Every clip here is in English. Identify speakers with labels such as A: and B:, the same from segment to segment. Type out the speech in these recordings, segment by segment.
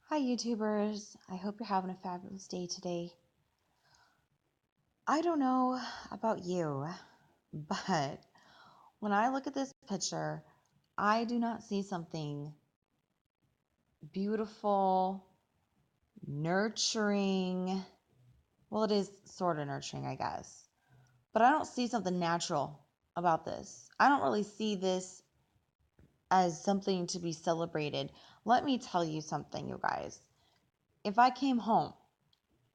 A: Hi, YouTubers. I hope you're having a fabulous day today. I don't know about you, but when I look at this picture, I do not see something beautiful, nurturing. Well, it is sort of nurturing, I guess, but I don't see something natural about this. I don't really see this as something to be celebrated. Let me tell you something, you guys. If I came home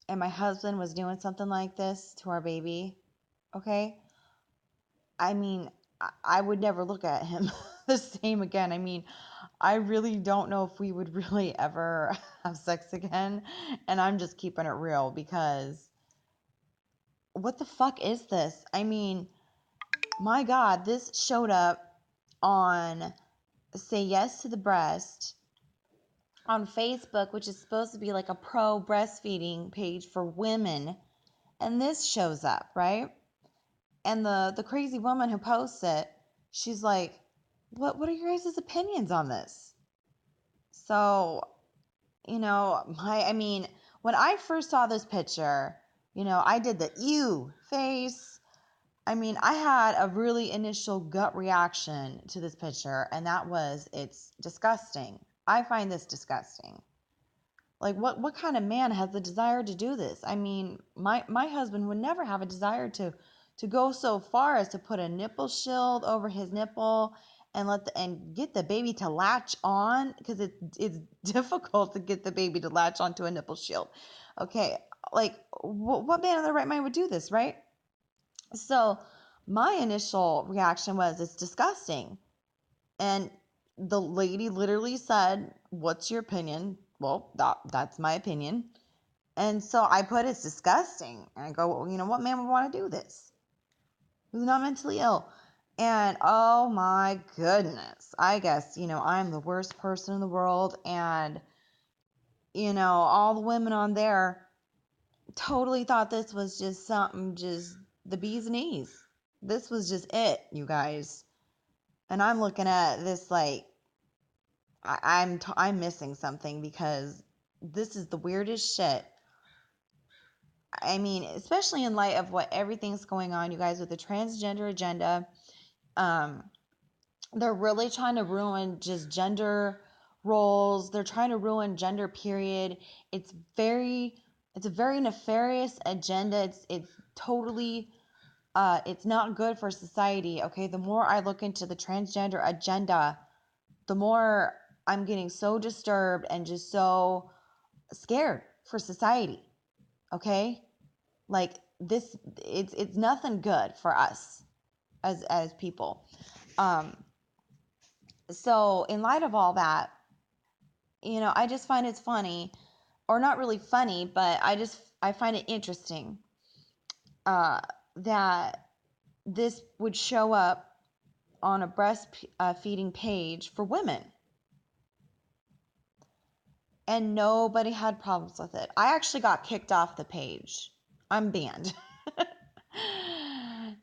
A: and my husband was doing something like this to our baby, okay? I mean, I would never look at him the same again. I mean, I really don't know if we would really ever have sex again. And I'm just keeping it real because what the fuck is this? I mean, my God, this showed up on Say Yes to the Breast on Facebook, which is supposed to be like a pro breastfeeding page for women. And this shows up, right? And the crazy woman who posts it, she's like, what are your guys' opinions on this? So, when I first saw this picture, I did the ew face. I mean, I had a really initial gut reaction to this picture, and that was, it's disgusting. I find this disgusting. Like, what kind of man has the desire to do this? I mean, my husband would never have a desire to go so far as to put a nipple shield over his nipple and and get the baby to latch on, because it's difficult to get the baby to latch onto a nipple shield. Okay, like what man in their right mind would do this, right? So my initial reaction was, it's disgusting. And the lady literally said, "What's your opinion?" Well, that's my opinion. And so I put, "It's disgusting." And I go, "Well, what man would want to do this? Who's not mentally ill?" And oh my goodness, I guess, I'm the worst person in the world. And, all the women on there totally thought this was just something, just the bee's knees. This was just it, you guys. And I'm looking at this like, I'm missing something, because this is the weirdest shit. I mean, especially in light of what everything's going on, you guys, with the transgender agenda. Um, they're really trying to ruin just gender roles. They're trying to ruin gender, period. It's a very nefarious agenda. It's totally it's not good for society. Okay, the more I look into the transgender agenda, the more I'm getting so disturbed and just so scared for society. Okay? Like, this, it's nothing good for us as people. So in light of all that, I just find it's funny, or not really funny, but I find it interesting that this would show up on a breastfeeding page for women, and nobody had problems with it. I actually got kicked off the page. I'm banned.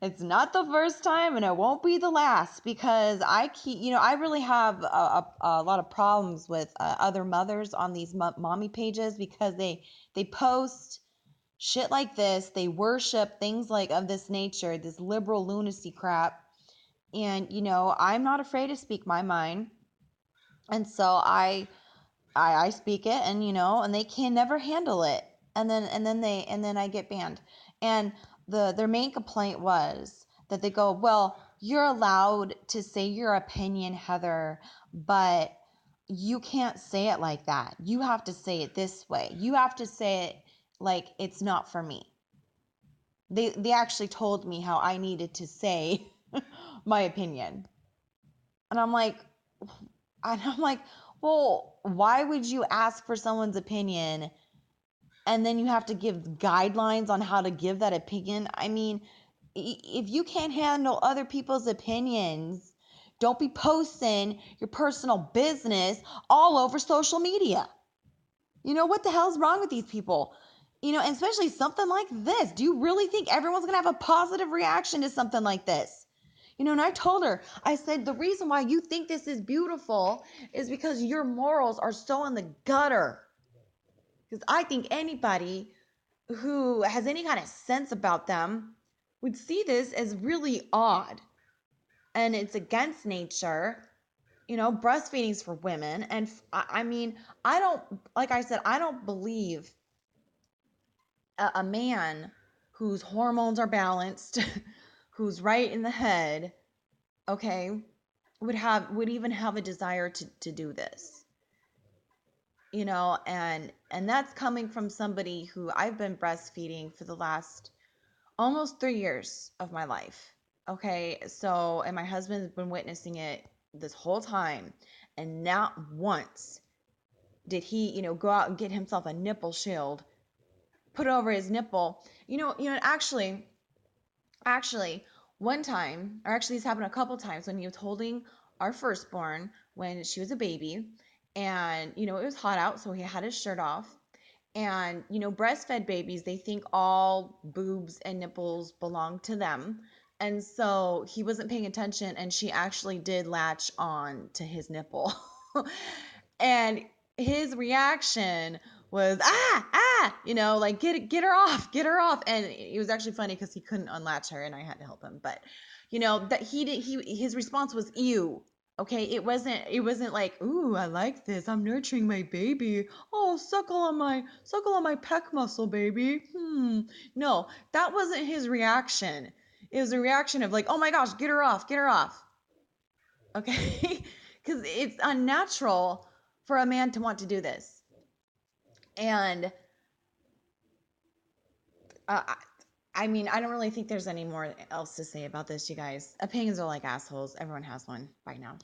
A: It's not the first time, and it won't be the last, because I really have a lot of problems with other mothers on these mommy pages, because they post shit like this. They worship things like of this nature, this liberal lunacy crap. And, I'm not afraid to speak my mind. And so I speak it, and and they can never handle it. And then I get banned. And their main complaint was that they go, "Well, you're allowed to say your opinion, Heather, but you can't say it like that. You have to say it this way. You have to say it like it's not for me." They actually told me how I needed to say my opinion. And I'm like, well, why would you ask for someone's opinion and then you have to give guidelines on how to give that opinion? I mean, if you can't handle other people's opinions, don't be posting your personal business all over social media. What the hell's wrong with these people? And especially something like this. Do you really think everyone's going to have a positive reaction to something like this? And I told her, I said, the reason why you think this is beautiful is because your morals are so in the gutter. Because I think anybody who has any kind of sense about them would see this as really odd, and it's against nature. Breastfeeding's for women. And I mean, I don't, like I said, I don't believe a man whose hormones are balanced, who's right in the head, okay, would even have a desire to do this. And that's coming from somebody who I've been breastfeeding for the last almost 3 years of my life. Okay, so, and my husband's been witnessing it this whole time, and not once did he, go out and get himself a nipple shield, put it over his nipple. Actually, one time, or actually, this happened a couple times when he was holding our firstborn when she was a baby, and it was hot out, so he had his shirt off. And breastfed babies, they think all boobs and nipples belong to them. And so he wasn't paying attention, and she actually did latch on to his nipple. And his reaction was like, get her off, get her off. And it was actually funny because he couldn't unlatch her, and I had to help him. But that his response was ew. Okay, it wasn't like, ooh, I like this, I'm nurturing my baby, oh, suckle on my pec muscle, baby. No, that wasn't his reaction. It was a reaction of like, oh my gosh, get her off, get her off. Okay. Because it's unnatural for a man to want to do this. And uh, I mean, I don't really think there's any more else to say about this, you guys. Opinions are like assholes. Everyone has one by now.